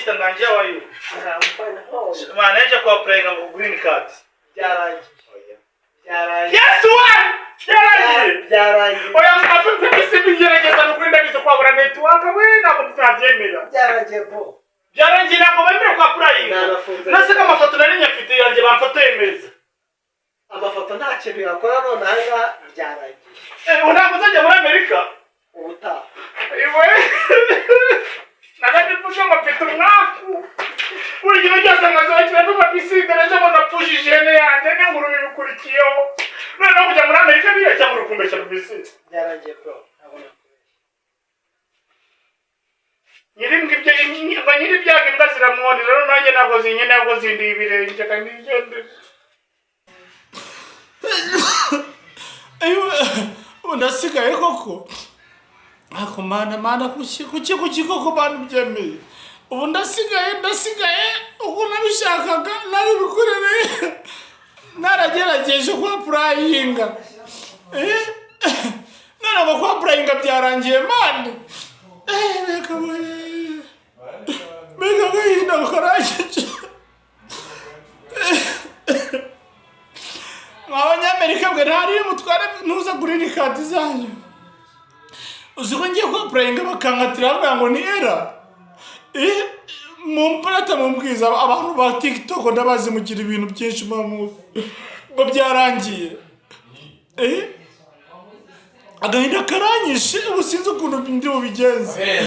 Mr. Nganji, how are you? I'm fine. How are you? Manager kwa applying a green card. Yarangiye. Yes, one! Yarangiye. Oya mfite bisi bigerageza no kwenda bizo kwabura network we nabo tutabyemera. Yarangiye po. Byarangiye nabo bemera kwa applying. Nase kama foto nari nyafite yanjye bamfoto yemeza. Amafoto nta kintu yakora none hanga byarangiye. Unako zajya muri Amerika? Ubuta. Iwe. Nagati pusho mapito mwaku. Uri gihe cyose ngazakira tuba bisigara cyo mbona pushije yanjye n'inguru bikurikiyo. None kujya muri Amerika biya cyangwa urukumbesha rubisi. Yarangiye bro. Abona. Nyiri byaga imbwa ziramwoni rero nanjye ntabwo zinyene ntabwo zindi ibirenge kandi igende. Ayo ndasigaye koko. Ako mana kuki koko bantu byemeye. Ubu ndasigaye uko nabishakaga nabibikorere. Naragerageje kwa applyinga. None ngo kwa applyinga byarangiye mani. Mega gahinda ukaraje. Abanyamerika bwe ntari mutware ntuza green card zanyu. Uziko ngiye kwa applyinga bakangatira ngo ni era. Mumparata mumbwiza abantu ba TikTok ndabazi mugira ibintu byinshi mamuzi. Ngo byarangiye. Agahinda karanyishe ubusinzi ukuntu ndi bubigenze.